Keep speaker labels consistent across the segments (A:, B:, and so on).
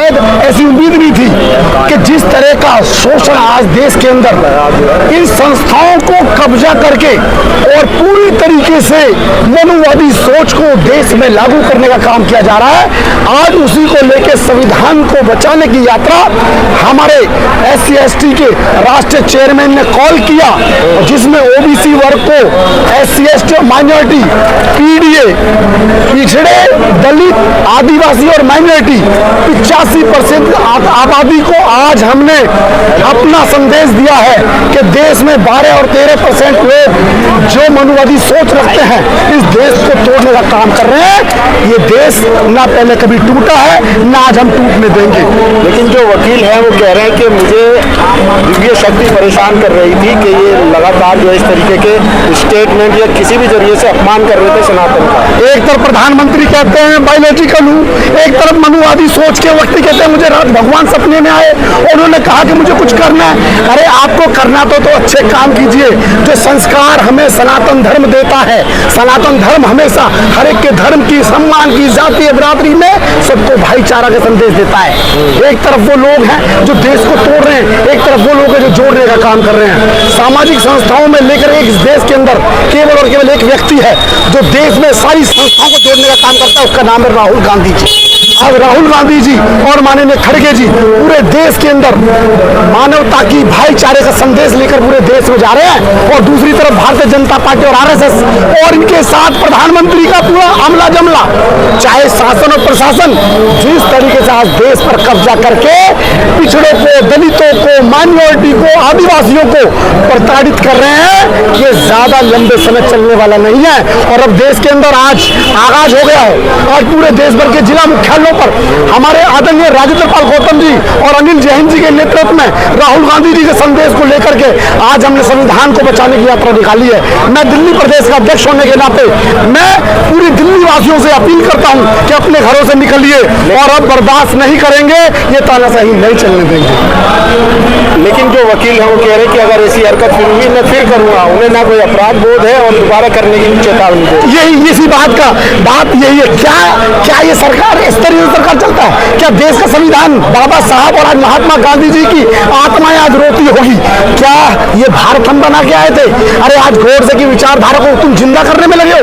A: शायद ऐसी उम्मीद नहीं थी कि जिस तरह का शोषण आज देश के अंदर इन संस्थाओं को कब्जा करके और पूरी तरीके से मनुवादी सोच को देश में लागू करने का काम किया जा रहा है। आज उसी को लेकर संविधान को बचाने की यात्रा हमारे SC/ST के राष्ट्रीय चेयरमैन ने कॉल किया, जिसमें OBC वर्ग को, SC/ST माइनॉरिटी, PDA, पिछड़े, दलित, आदिवासी और माइनॉरिटी 85% आबादी को आज हमने अपना संदेश दिया है कि देश में 12 और 13% लोग जो मनुवादी सोच रखते हैं इस देश को तोड़ने का काम कर रहे हैं। ये देश ना पहले कभी टूटा है ना आज हम टूटने देंगे।
B: लेकिन जो वकील हैं वो कह रहे हैं कि मुझे दिव्य शक्ति परेशान कर रही थी कि ये लगातार जो इस तरीके के स्टेटमेंट या किसी भी जरिए से अपमान कर रहे थे सनातन का।
A: एक तरफ प्रधानमंत्री कहते हैं बायोलॉजिकल हूँ, एक तरफ मनुवादी सोच के व्यक्ति कहते हैं मुझे रात भगवान सपने में आए और उन्होंने कहा कि मुझे कुछ करना है। अरे आपको करना तो अच्छे काम कीजिए जो संस्कार हमें सनातन धर्म देता है। सनातन धर्म हमेशा हर एक के धर्म की, सम्मान की, जातीय बिरादरी में सबको भाईचारा का संदेश देता है। एक तरफ वो लोग हैं जो देश को तोड़ रहे हैं, एक तरफ वो लोग हैं जो जोड़ने का काम कर रहे हैं। सामाजिक संस्थाओं में लेकर एक देश के अंदर केवल और केवल एक व्यक्ति है जो देश में सारी संस्थाओं को जोड़ने का काम करता है, उसका नाम है राहुल गांधी जी। आज राहुल गांधी जी और माननीय खड़गे जी पूरे देश के अंदर मानवता की, भाईचारे का संदेश लेकर पूरे देश में जा रहे हैं और दूसरी तरफ भारतीय जनता पार्टी और RSS और इनके साथ प्रधानमंत्री का पूरा अमला जमला, चाहे शासन और प्रशासन जिस तरीके से आज देश पर कब्जा करके पिछड़ों को, दलितों को, माइनॉरिटी को, आदिवासियों को प्रताड़ित कर रहे हैं, ये ज्यादा लंबे समय चलने वाला नहीं है। और अब देश के अंदर आज आगाज हो गया है। आज पूरे देश भर के जिला मुख्यालयों पर हमारे आदरणीय राजेंद्र पाल गौतम जी और अनिल जैन जी के नेतृत्व में राहुल गांधी जी के संदेश को लेकर के आज हमने संविधान को बचाने की यात्रा निकाली है। मैं दिल्ली प्रदेश का अध्यक्ष होने के नाते मैं पूरी दिल्ली वासियों से अपील करता हूं कि अपने घरों से निकलिए और अब बर्दाश्त नहीं करेंगे, ये तानाशाही नहीं चलने देंगे।
B: लेकिन जो वकील हैं वो कह रहे हैं कि अगर ऐसी हरकत फिर हुई मैं फिर करूंगा, उन्हें ना कोई अपराध बोध है और दोबारा करने की चेतावनी दे।
A: यही इसी बात यही है। क्या ये सरकार इस तरीके से सरकार चलता है? क्या देश का संविधान बाबा साहब और आज महात्मा गांधी जी की आत्माएं आज रोती होगी? क्या ये भारत हम बना के आए थे? अरे आज गोडसे की विचारधारा को तुम जिंदा करने में लगे हो।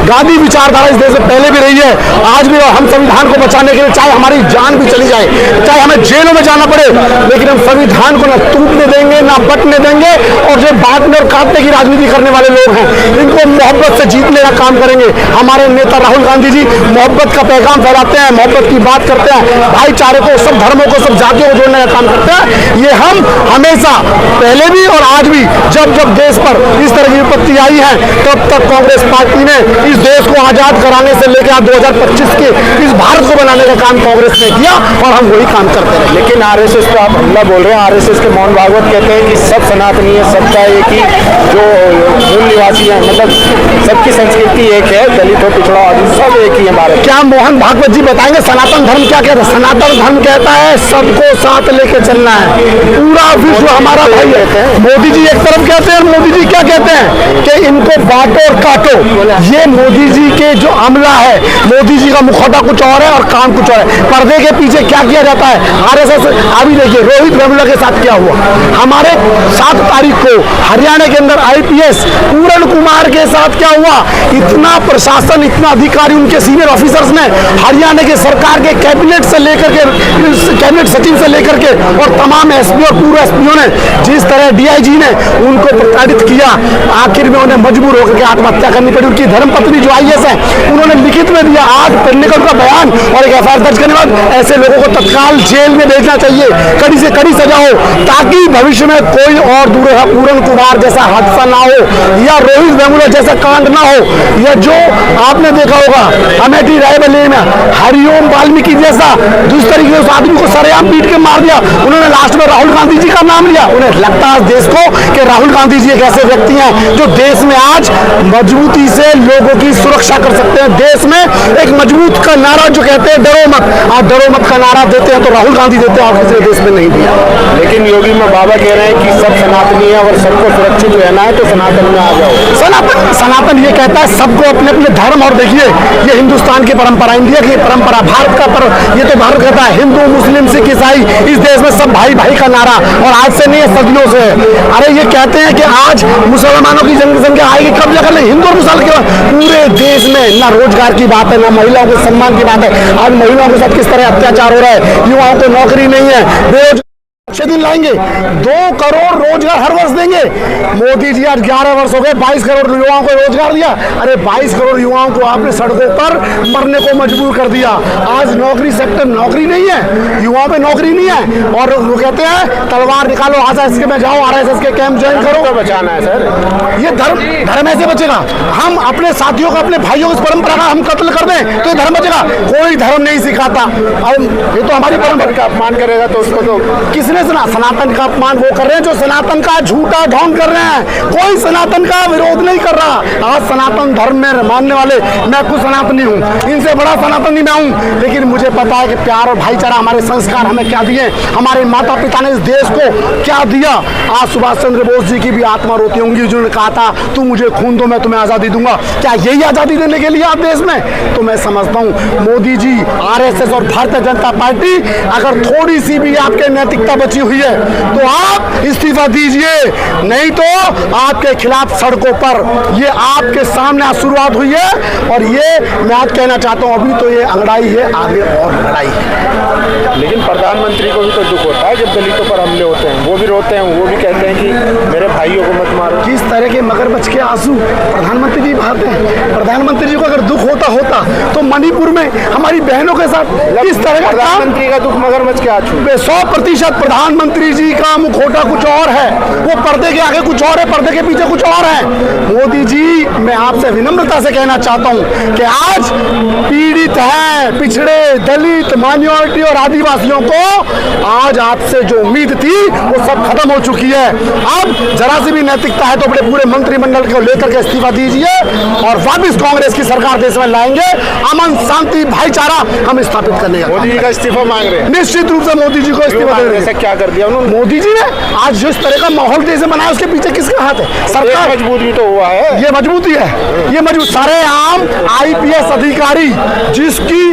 A: गांधी विचारधारा इस देश में पहले भी रही है, आज भी। हम संविधान को बचाने के लिए चाहे हमारी जान भी चली जाए, चाहे हमें जेलों में जाना पड़े, लेकिन हम संविधान को ना टूटने देंगे ना बटने देंगे। और जो बांटने और काटने की राजनीति करने वाले लोग हैं इनको मोहब्बत से जीतने का काम करेंगे। हमारे नेता राहुल गांधी जी मोहब्बत का पैगाम फैलाते हैं, मोहब्बत की बात करते हैं, भाईचारे को, सब धर्मों को, सब जातियों को जोड़ने का काम करते हैं। ये हम हमेशा पहले भी और आज भी जब जब देश पर इस तरह की विपत्ति आई है तब तक कांग्रेस पार्टी ने इस देश को आजाद कराने से लेकर 2025 के इस भारत को बनाने का काम कांग्रेस ने किया और हम वही काम करते रहे।
B: लेकिन RSS पे आप हमला बोल रहे हैं। RSS के मोहन भागवत कहते हैं कि सब सनातनी है, सबका एक ही जो मूल निवासी है, मतलब सबकी संस्कृति एक है, दलित हो, पिछड़ा आदि सब एक ही है भारत।
A: क्या मोहन भागवत जी बताएंगे सनातन धर्म क्या कहता है? सनातन धर्म कहता है सबको साथ लेके चलना है, पूरा विश्व हमारा भाई है। मोदी जी एक तरफ कहते हैं, मोदी जी क्या कहते हैं कि इनको बांटो और काटो। ये मोदी जी के जो अमला है, मोदी जी का मुखौटा कुछ और है और काम कुछ और है। पर्दे के पीछे क्या किया जाता है RSS? अभी देखिए रोहित वेमुला के साथ क्या हुआ। हमारे 7 तारीख को हरियाणा के अंदर IPS पूरण कुमार के साथ क्या हुआ। इतना प्रशासन, इतना अधिकारी, उनके सीनियर ऑफिसर्स ने हरियाणा के सरकार के कैबिनेट से लेकर के, कैबिनेट सचिव से लेकर के और तमाम SP और पूर्व SPओ ने जिस तरह DIG ने उनको प्रताड़ित किया, आखिर में उन्हें मजबूर होकर के आत्महत्या करनी पड़ी। उनकी धर्मपत्नी जो IAS है उन्होंने लिखित में दिया, आज पढ़ने का उनका बयान और एक FIR दर्ज करने के बाद ऐसे लोगों को तत्काल जेल में भेजना चाहिए, कड़ी से कड़ी सजा हो, ताकि भविष्य में कोई और दूसरा पूरण कुमार जैसा हादसा ना हो या रोहित वेमुला जैसा कांड ना हो, या जो आपने देखा होगा अमेठी रायबरेली में हरिओम वाल्मीकि जैसा जिस तरीके से उस आदमी को सरेआम पीट के मार दिया, उन्होंने लास्ट में राहुल गांधी जी का नाम लिया। उन्हें लगता है देश को कि राहुल गांधी जी एक ऐसे व्यक्ति हैं जो देश में आज मजबूती से लोगों की सुरक्षा कर सकते हैं। देश में एक मजबूत का नारा जो कहते हैं डरो मत, आप डरो मत का नारा देते हैं तो राहुल गांधी देते हैं, और किसी देश में नहीं दिया।
B: लेकिन योगी में बाबा कह रहे हैं कि सब सनातनी है और सबको सुरक्षित रहना है तो सनातन में आ जाओ।
A: सनातन ये कहता है सबको अपने अपने धर्म, और देखिए ये हिंदुस्तान की परंपरा, इंडिया की परंपरा, भारत का ये तो भारत कहता है हिंदू मुस्लिम सिख ईसाई इस देश में सब भाई भाई का नारा, और आज से नहीं है, सदियों से है। अरे ये कहते हैं कि आज मुसलमानों की जनसंख्या आएगी, कब जगह नहीं, हिंदू और मुसलमान के पूरे देश में ना रोजगार की बात है, ना महिलाओं के सम्मान की बात है। आज महिलाओं के साथ किस तरह अत्याचार हो रहा है, युवाओं को नौकरी नहीं है, बेरोजगार अच्छे दिन लाएंगे, 2 करोड़ रोजगार हर वर्ष देंगे। मोदी जी आज 11 वर्ष हो गए, 22 करोड़ युवाओं को रोजगार दिया। अरे 22 करोड़ युवाओं को आपने सड़कों पर मरने को मजबूर कर दिया। आज नौकरी सेक्टर नौकरी नहीं है, युवाओं पे नौकरी नहीं है, और वो कहते हैं तलवार निकालो आरएसएस में जाओ, आरएसएस के कैंप ज्वाइन करो।
B: तो बचाना है सर,
A: ये धर्म ऐसे बचेगा? हम अपने साथियों को, अपने भाइयों को, इस परंपरा का हम कत्ल कर दें तो ये धर्म बचेगा? कोई धर्म नहीं सिखाता। अब ये तो हमारी परंपरा
B: का अपमान करेगा तो उसको तो
A: किसने सनातन का अपमान वो कर रहे हैं जो सनातन का झूठा ढोंग कर रहे हैं। कोई सनातन का विरोध नहीं कर रहा। आज सनातन धर्म में मानने वाले, मैं खुद सनातनी हूँ, इनसे बड़ा सनातनी मैं हूँ, लेकिन मुझे पता है कि प्यार और भाईचारा हमारे संस्कार हमें क्या दिए, हमारे माता पिता ने इस देश को क्या दिया। आज सुभाष चंद्र बोस जी की भी आत्मा रोती होंगी जिन्होंने कहा था तू मुझे खून दो मैं तुम्हें आजादी दूंगा। क्या यही आजादी देने के लिए आप देश में? तो मैं समझता हूँ मोदी जी, आरएसएस और भारतीय जनता पार्टी अगर थोड़ी सी भी आपके नैतिकता बची हुई है तो आप इस्तीफा दीजिए, नहीं तो आपके खिलाफ सड़कों पर ये आपके सामने शुरुआत हुई है। और ये मैं आज कहना चाहता हूं, अभी तो ये अंगड़ाई है, आगे और लड़ाई है।
B: लेकिन प्रधानमंत्री को भी तो दुख होता है जब दलितों पर हमले होते हैं, वो भी रोते हैं, वो भी कहते हैं कि मेरे भाइयों को मत मारो।
A: किस तरह के मगरमच्छ के आंसू प्रधानमंत्री जी बहाते हैं? प्रधानमंत्री जी को अगर दुख होता तो मणिपुर में हमारी बहनों के साथ किस तरह का
B: प्रधानमंत्री का दुख मगरमच्छ के आंसू?
A: 100% प्रधानमंत्री जी का मुखौटा कुछ और है, वो पर्दे के आगे कुछ और है, पर्दे के पीछे कुछ और है। मोदी जी, मैं आपसे विनम्रता से कहना चाहता हूं कि आज पीड़ित हैं, पिछड़े, दलित, माइनॉरिटी और आदिवासियों को आज आपसे जो उम्मीद थी वो सब खत्म हो चुकी है। अब जरा सी भी नैतिकता है तो अपने पूरे मंत्रिमंडल को लेकर के इस्तीफा दीजिए और वापिस कांग्रेस की सरकार देश में लाएंगे। अमन, शांति, भाईचारा हम स्थापित करने का।
B: मोदी जी का इस्तीफा मांग रहे हैं?
A: निश्चित रूप से मोदी जी को इस्तीफा दे रहे हैं।
B: क्या कर दिया उन्होंने?
A: मोदी जी ने आज जिस तरह का माहौल देश में बनाया उसके पीछे किसका हाथ है? सरकार
B: मजबूत भी तो हुआ है।
A: ये मजबूती है, ये मजबूत सारे आम आईपीएस अधिकारी जिसकी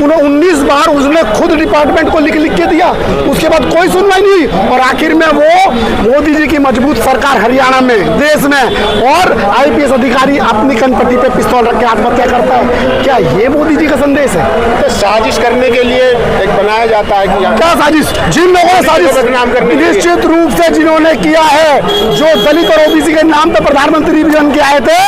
A: 19 बार उसने खुद डिपार्टमेंट को लिख के दिया, उसके बाद कोई सुनवाई नहीं, और आखिर में वो मोदी जी की मजबूत सरकार हरियाणा में, देश में, और आईपीएस अधिकारी अपनी कनपट्टी पे पिस्तौल रख के आत्महत्या करता है। क्या ये मोदी जी का संदेश है?
B: तो साजिश करने के लिए एक बनाया जाता है कि
A: क्या साजिश? जिन लोगों ने साजिश निश्चित रूप से जिन्होंने किया है, जो दलित और ओबीसी के नाम पे प्रधानमंत्री भी बन के आए थे,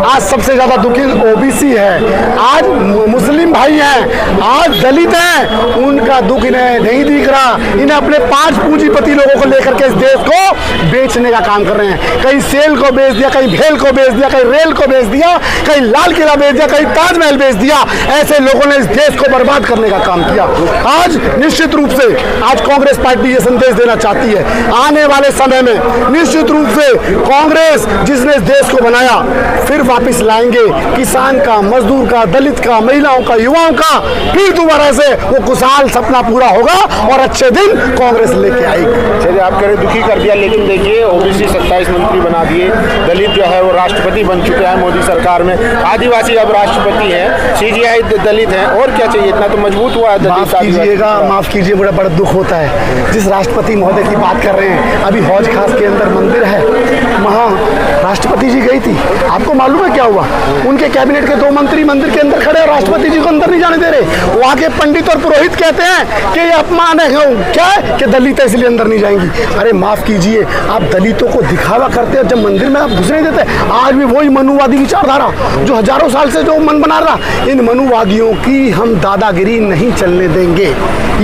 A: आज सबसे ज्यादा दुखी ओबीसी है, आज मुस्लिम भाई हैं, आज दलित हैं, उनका दुख इन्हें नहीं दिख रहा। इन्हें अपने 5 पूंजीपति लोगों को लेकर के इस देश को बेचने का काम कर रहे हैं। कहीं सेल को बेच दिया, कहीं भेल को बेच दिया, कहीं रेल को बेच दिया, कहीं लाल किला बेच दिया, कहीं ताजमहल बेच दिया। ऐसे लोगों ने इस देश को बर्बाद करने का काम किया। आज निश्चित रूप से आज कांग्रेस पार्टी ये संदेश देना चाहती है, आने वाले समय में निश्चित रूप से कांग्रेस जिसने इस देश को बनाया फिर वापस लाएंगे। किसान का, मजदूर का, दलित का, महिलाओं का, युवाओं का फिर दोबारा से वो खुशहाल सपना पूरा होगा और अच्छे दिन कांग्रेस लेके आएगी।
B: चलिए, आप कह रहे दुखी कर दिया, लेकिन देखिए ओबीसी 27 मंत्री बना दिए, दलित जो है वो राष्ट्रपति बन चुके हैं मोदी सरकार में, आदिवासी अब राष्ट्रपति हैं, सीजीआई दलित हैं, और क्या चाहिए? इतना तो मजबूत हुआ है।
A: माफ कीजिए, मुझे बड़ा दुख होता है जिस राष्ट्रपति महोदय की बात कर रहे हैं, अभी हौज खास के अंदर मंदिर है, वहाँ राष्ट्रपति जी गई थी, आपको मालूम है क्या हुआ? उनके कैबिनेट के 2 मंत्री मंदिर के अंदर खड़े और राष्ट्रपति जी को अंदर नहीं जाने दे रहे। वहाँ के पंडित और पुरोहित कहते हैं कि ये अपमान है, क्या है कि दलित है इसलिए अंदर नहीं जाएंगी। अरे माफ कीजिए, आप दलितों को दिखावा करते हो, जब मंदिर में आप घुसने नहीं देते। आज भी वही मनुवादी विचारधारा जो हजारों साल से जो मन बना रहा, इन मनुवादियों की हम दादागिरी नहीं चलने देंगे।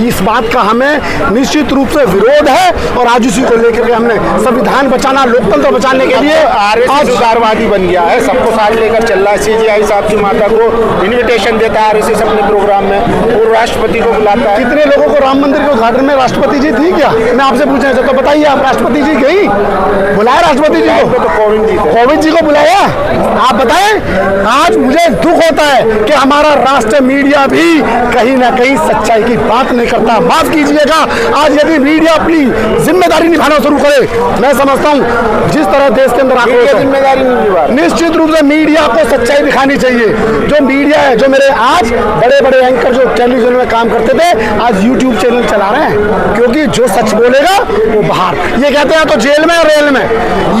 A: इस बात का हमें निश्चित रूप से विरोध है और आज उसी को लेकर के हमने संविधान बचाना, लोकतंत्र बचाने के लिए
B: आरएसएस उदारवादी बन गया है, सबको साथ लेकर चल रहा है। सीजीआई साहब की माता को इनविटेशन देता है आरएसएस अपने प्रोग्राम में, और राष्ट्रपति को बुलाता है।
A: कितने लोगों को राम मंदिर के उद्घाटन में राष्ट्रपति जी थी क्या? मैं आपसे पूछना चाहता हूँ, बताइए आप राष्ट्रपति जी गई? बुलाया राष्ट्रपति जी को?
B: तो
A: कोविंद जी को बुलाया? आप बताएं। आज मुझे दुख होता है कि हमारा राष्ट्रीय मीडिया भी कहीं ना कहीं सच्चाई की बात नहीं करता। माफ कीजिएगा, आज यदि मीडिया अपनी जिम्मेदारी निभाना शुरू करे, मैं समझता हूँ जिस तरह देश के अंदर आक्रोश है,
B: जिम्मेदारी नहीं निभा रही।
A: निश्चित रूप से मीडिया को सच्चाई दिखानी चाहिए। जो मीडिया है, जो मेरे आज बड़े बड़े एंकर जो टेलीविजन में काम करते थे, आज यूट्यूब चैनल चला रहे हैं, क्योंकि जो सच बोलेगा वो बाहर। ये कहते हैं तो जेल में और रेल में,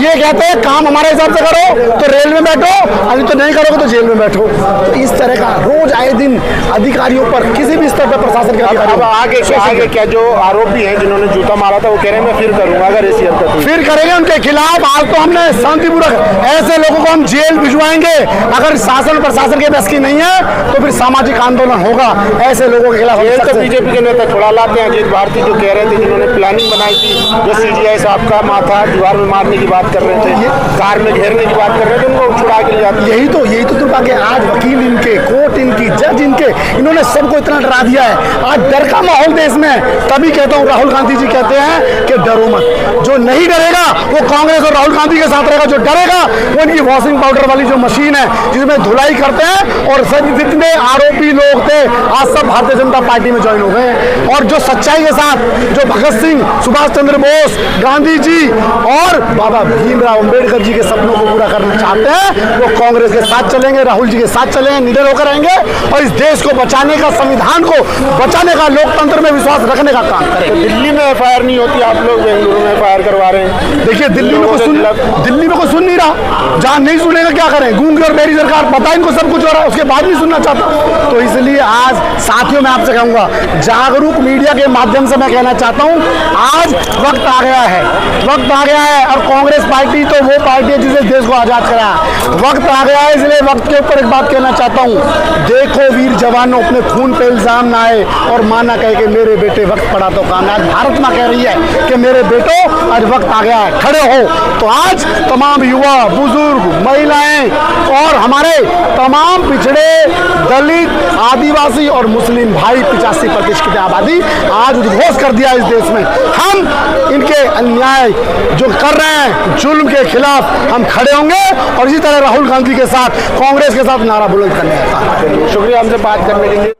A: ये कहते हैं काम हमारे हिसाब से करो तो रेल में बैठो, अभी तो नहीं करोगे तो जेल में बैठो। तो इस तरह का रोज आए दिन अधिकारियों पर, किसी भी स्तर पर प्रशासन के
B: अब आगे क्या जो आरोपी हैं जिन्होंने जूता मारा था वो कह रहे हैं मैं फिर करूंगा अगर ऐसी हरकत हुई।
A: फिर करेंगे उनके खिलाफ। आज तो हमने शांतिपूर्वक, ऐसे लोगों को हम जेल भिजवाएंगे। अगर शासन प्रशासन के बस की नहीं है तो फिर सामाजिक आंदोलन होगा ऐसे लोगों के खिलाफ।
B: जेल तो बीजेपी के नेता छुड़ा लाते हैं। अजीत भारती जो कह रहे थे, जिन्होंने प्लानिंग बनाई थी, जो सीजीआई साहब का माथा दीवार में मारने की बात कर रहे थे, कार में घेरने की बात कर रहे थे, उनको छुड़ा के ले जाते।
A: यही तो दुर्भाग्य। आज वकील इनके, कोर्ट इनकी, जज इनके, इन्होंने सबको इतना डरा दिया है। आज डर का माहौल देश में। तभी कहता हूँ, राहुल गांधी जी कहते हैं कि डरो मत। जो नहीं डरेगा वो कांग्रेस और राहुल गांधी के साथ रहेगा। जो डरेगा वो इनकी वॉशिंग पाउडर वाली जो मशीन है जिसमें धुलाई करते हैं, और सब जितने आरोपी लोग थे आज सब भारतीय जनता पार्टी में ज्वाइन हो गए हैं। और जो सच्चाई के साथ, जो भगत सिंह, सुभाष चंद्र बोस, गांधी जी और बाबा भीमराव अंबेडकर जी के सपनों को पूरा करना चाहते हैं, वो कांग्रेस के साथ चलेंगे, राहुल जी के साथ चलेंगे, निडर होकर रहेंगे और इस देश को बचाने का, संविधान को बचाने का, लोकतंत्र में विश्वास रखने का काम करेंगे।
B: तो दिल्ली में एफआईआर नहीं होती, आप लोग बेंगलुरु में एफआईआर करवा रहे हैं।
A: देखिए, दिल्ली में कोई सुन नहीं रहा। जहाँ नहीं सुनेगा क्या करें? गूंगी और बेरी सरकार, पता इनको सब कुछ हो रहा है, उसके बाद भी सुनना चाहता। तो इसलिए आज साथियों मैं आपसे कहूंगा, जागरूक मीडिया के माध्यम से मैं कहना चाहता हूं, आज वक्त आ गया है, वक्त आ गया है। और कांग्रेस पार्टी तो वो पार्टी है जिसने देश को आजाद कराया। वक्त आ गया है, इसलिए वक्त के ऊपर एक बात कहना चाहता हूं, देखो वीर जवानों, अपने खून पे इल्जाम ना आए और माना कहे कि मेरे बेटे वक्त पड़ा तो काम। आज भारत माँ कह रही है कि मेरे बेटो आज वक्त आ गया है, खड़े हो। तो आज तमाम युवा, बुजुर्ग, महिलाएं और हमारे तमाम पिछड़े, दलित, आदिवासी और मुस्लिम भाई, 85% आबादी आज उद्घोष कर दिया इस देश में। हम इनके अन्याय जो कर रहे हैं, जुल्म के खिलाफ हम खड़े होंगे और इसी तरह राहुल गांधी के साथ, कांग्रेस के साथ नारा बुलंद करने का।
B: शुक्रिया हमसे बात करने के लिए।